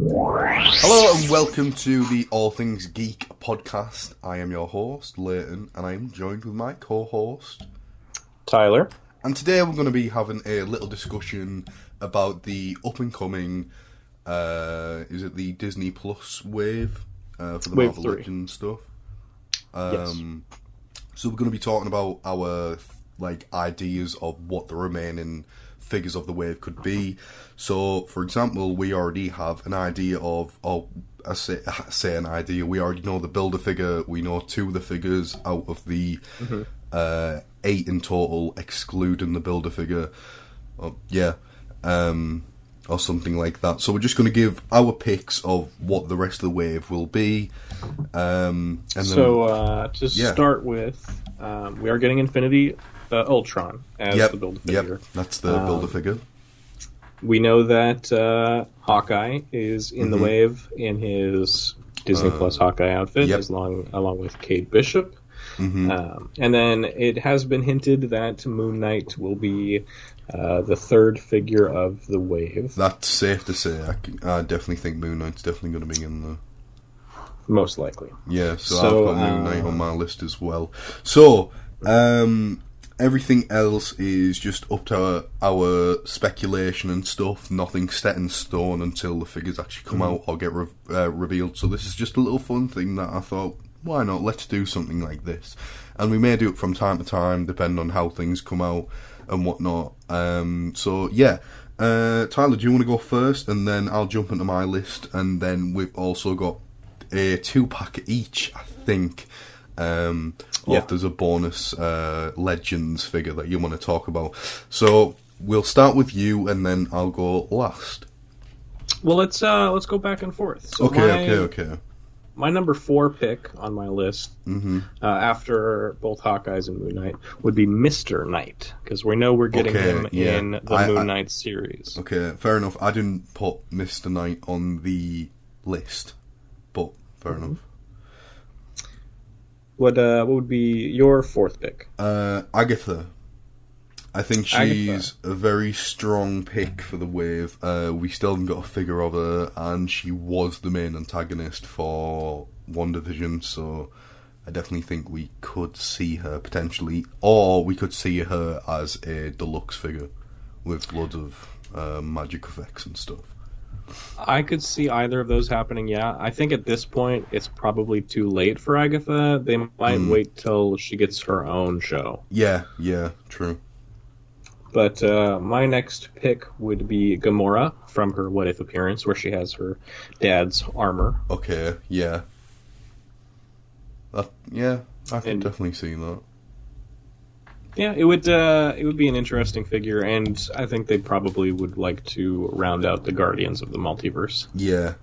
Hello and welcome to the All Things Geek podcast. I am your host, Leighton, and I am joined with my co-host, Tyler. And today we're going to be having a little discussion about the up-and-coming, is it the Disney Plus wave for the Wave Marvel 3. Legends stuff? Yes. So we're going to be talking about our ideas of what the remaining figures of the wave could be. So, for example, we already have an idea of, I say an idea, we already know the Build-A-Figure, we know 2 of the figures out of the 8 in total, excluding the Build-A-Figure, or something like that. So we're just going to give our picks of what the rest of the wave will be. Start with, we are getting Infinity Ultron as the Build-A-Figure. Yep, that's the Build-A-Figure. We know that Hawkeye is in the wave in his Disney Plus Hawkeye outfit, along with Kate Bishop. And then it has been hinted that Moon Knight will be the 3rd figure of the wave. That's safe to say. I definitely think Moon Knight's definitely going to be in there. Most likely. Yeah, so I've got Moon Knight on my list as well. So, everything else is just up to our speculation and stuff. Nothing set in stone until the figures actually come out or get revealed. So this is just a little fun thing that I thought, why not? Let's do something like this. And we may do it from time to time, depending on how things come out and whatnot. Tyler, do you want to go first? And then I'll jump into my list. And then we've also got a 2-pack each, I think. Or if there's a bonus Legends figure that you want to talk about. So we'll start with you, and then I'll go last. Well, let's go back and forth. So Okay. My number 4 pick on my list, after both Hawkeyes and Moon Knight, would be Mr. Knight, because we know we're getting him in the Moon Knight series. Okay, fair enough. I didn't put Mr. Knight on the list, but fair enough. What would be your 4th pick? Agatha. I think she's a very strong pick for the wave. We still haven't got a figure of her, and she was the main antagonist for WandaVision, so I definitely think we could see her potentially, or we could see her as a deluxe figure with loads of magic effects and stuff. I could see either of those happening, yeah. I think at this point, it's probably too late for Agatha. They might wait till she gets her own show. Yeah, true. But my next pick would be Gamora from her What If appearance, where she has her dad's armor. Okay, yeah. I can definitely see that. Yeah, it would be an interesting figure, and I think they probably would like to round out the Guardians of the Multiverse. Yeah,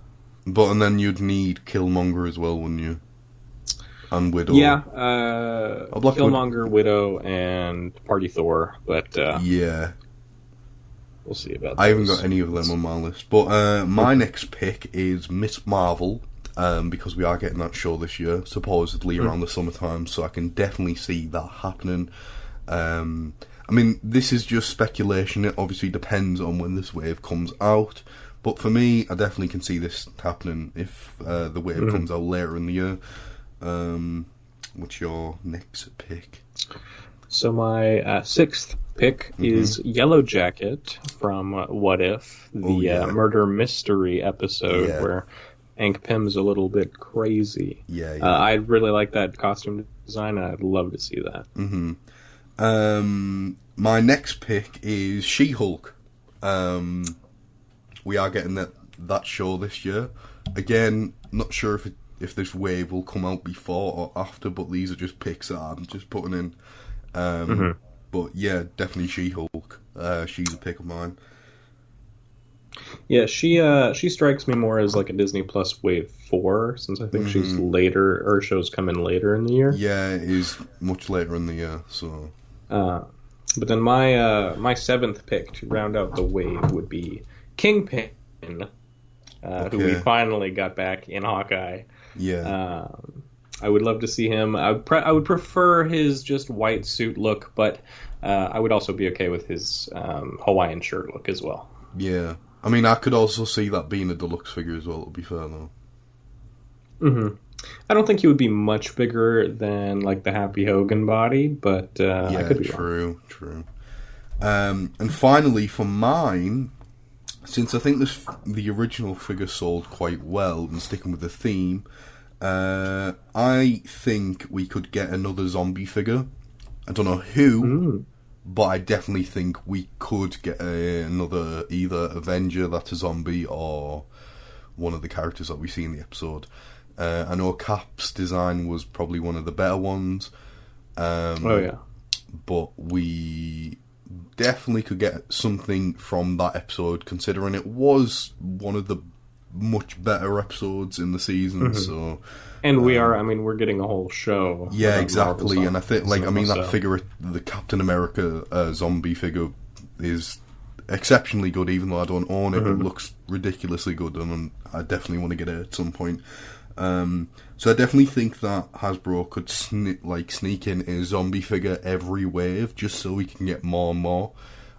and then you'd need Killmonger as well, wouldn't you? And Widow. Yeah, Killmonger, Widow, and Party Thor, but yeah, we'll see about that. I haven't got any of them on my list, but my next pick is Miss Marvel, because we are getting that show this year, supposedly around the summertime, so I can definitely see that happening. I mean, this is just speculation. It obviously depends on when this wave comes out. But for me, I definitely can see this happening if the wave comes out later in the year. What's your next pick? So my 6th pick is Yellow Jacket from What If, the murder mystery episode where Hank Pym's a little bit crazy. Yeah. I really like that costume design, and I'd love to see that. My next pick is She-Hulk. We are getting that show this year. Again, not sure if this wave will come out before or after, but these are just picks that I'm just putting in. But yeah, definitely She-Hulk. She's a pick of mine. Yeah, she strikes me more as like a Disney Plus Wave 4, since I think she's later, or shows come in later in the year. Yeah, it is much later in the year, so... But then my 7th pick to round out the wave would be Kingpin, who we finally got back in Hawkeye. Yeah. I would love to see him. I would prefer his just white suit look, but I would also be okay with his Hawaiian shirt look as well. Yeah. I mean, I could also see that being a deluxe figure as well, to be fair, though. Mm-hmm. I don't think he would be much bigger than, like, the Happy Hogan body, but I could be wrong. True. And finally, for mine, since I think the original figure sold quite well, and sticking with the theme, I think we could get another zombie figure. I don't know who, but I definitely think we could get another, either Avenger that's a zombie, or one of the characters that we see in the episode. I know Cap's design was probably one of the better ones. But we definitely could get something from that episode, considering it was one of the much better episodes in the season. So, and we're getting a whole show. Yeah, exactly. And I think, that figure, the Captain America zombie figure, is exceptionally good. Even though I don't own it, it looks ridiculously good, and I definitely want to get it at some point. So I definitely think that Hasbro could sneak in a zombie figure every wave, just so we can get more and more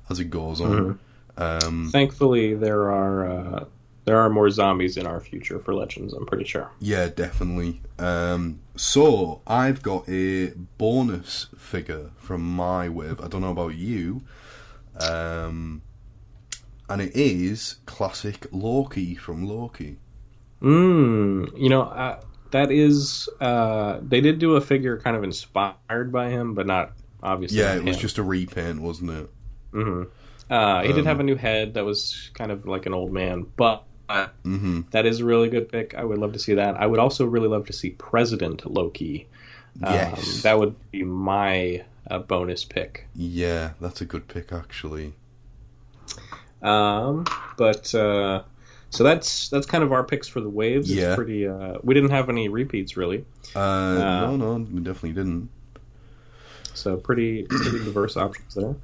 as it goes on. Thankfully, there are more zombies in our future for Legends, I'm pretty sure. Yeah, definitely. So I've got a bonus figure from my wave. I don't know about you. And it is classic Loki from Loki. That is, they did do a figure kind of inspired by him, but not obviously. Yeah, it was just a repaint, wasn't it? He did have a new head that was kind of like an old man, but that is a really good pick. I would love to see that. I would also really love to see President Loki. Yes. That would be my bonus pick. Yeah, that's a good pick, actually. So that's kind of our picks for the waves. Yeah. It's pretty. We didn't have any repeats really. No, we definitely didn't. So pretty diverse options there.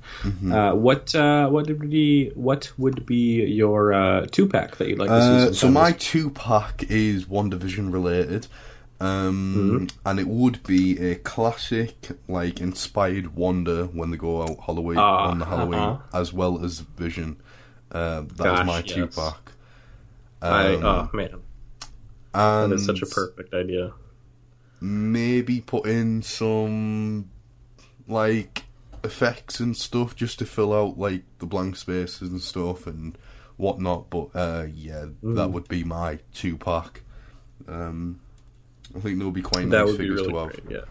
What would be your 2-pack that you'd like to see? So my 2-pack is WandaVision related, and it would be a classic, inspired Wanda when they go out on the Halloween, as well as Vision. That is my 2-pack. Man, that is such a perfect idea. Maybe put in some effects and stuff just to fill out the blank spaces and stuff and whatnot. But that would be my 2-pack. I think there'll be quite nice figures to have. Great, yeah.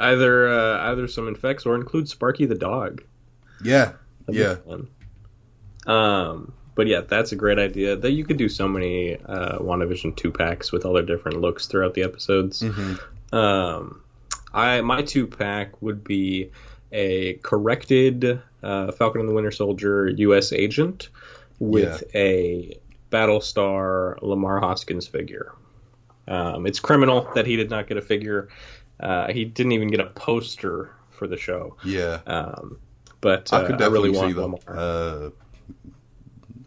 Either some effects or include Sparky the dog. Yeah, That'd be fun. But yeah, that's a great idea. That you could do so many WandaVision 2-packs with all their different looks throughout the episodes. My 2-pack would be a corrected Falcon and the Winter Soldier U.S. agent with a Battlestar Lamar Hoskins figure. It's criminal that he did not get a figure. He didn't even get a poster for the show. Yeah. But I could definitely really see want that Lamar.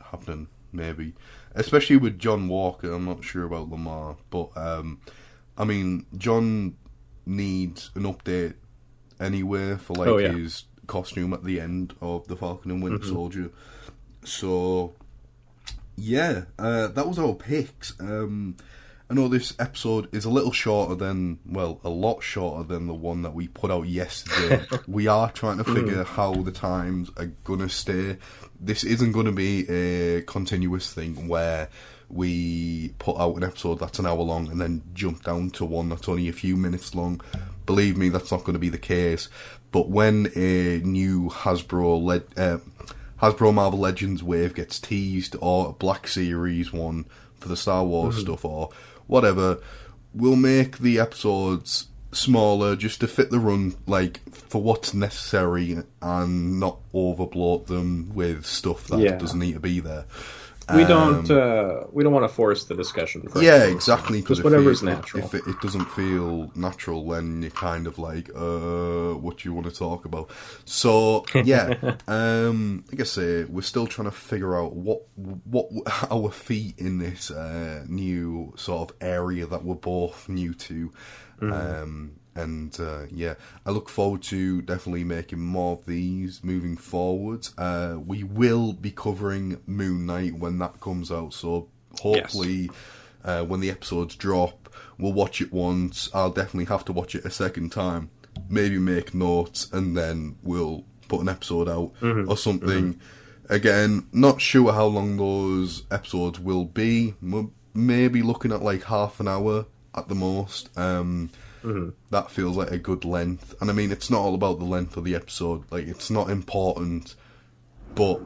Happening, maybe. Especially with John Walker. I'm not sure about Lamar. But, John needs an update anyway for his costume at the end of the Falcon and Winter Soldier. So, yeah, that was our picks. I know this episode is a lot shorter than the one that we put out yesterday. We are trying to figure how the times are going to stay. This isn't going to be a continuous thing where we put out an episode that's an hour long and then jump down to one that's only a few minutes long. Believe me, that's not going to be the case. But when a new Hasbro Marvel Legends wave gets teased, or a Black Series one for the Star Wars stuff or whatever, we'll make the episodes smaller just to fit the run, for what's necessary, and not overbloat them with stuff that doesn't need to be there. We don't want to force the discussion. Exactly. Because whatever's natural. If it doesn't feel natural, then you're kind of what do you want to talk about? So yeah, like I say, we're still trying to figure out what our feet in this new sort of area that we're both new to. And yeah, I look forward to definitely making more of these moving forward. We will be covering Moon Knight when that comes out, so hopefully when the episodes drop, we'll watch it once. I'll definitely have to watch it a second time, maybe make notes, and then we'll put an episode out or something. Again, not sure how long those episodes will be. We're maybe looking at like half an hour at the most. That feels like a good length. And I mean, it's not all about the length of the episode. Like, it's not important, but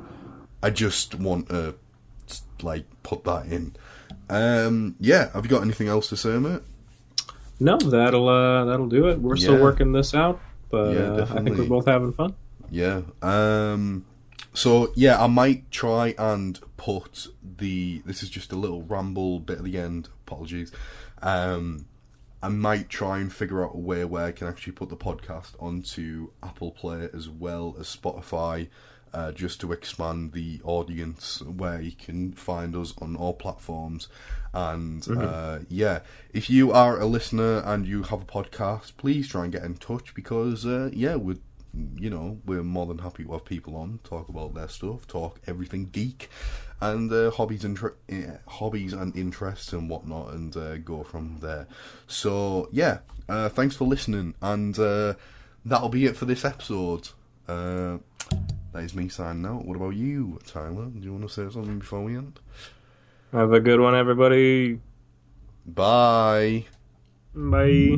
I just want to, like, put that in. Yeah, have you got anything else to say, mate? No, that'll do it. We're still working this out, but yeah, I think we're both having fun. Yeah. So, yeah, I might try and put this is just a little ramble bit at the end, apologies. I might try and figure out a way where I can actually put the podcast onto Apple Play as well as Spotify, just to expand the audience where you can find us on all platforms. And yeah, if you are a listener and you have a podcast, please try and get in touch, because yeah, we're more than happy to have people on, talk about their stuff, talk everything geek, and hobbies and interests and whatnot, and go from there. So yeah, thanks for listening, and that'll be it for this episode. That is me signing out. What about you, Tyler? Do you want to say something before we end? Have a good one, everybody. Bye. Bye.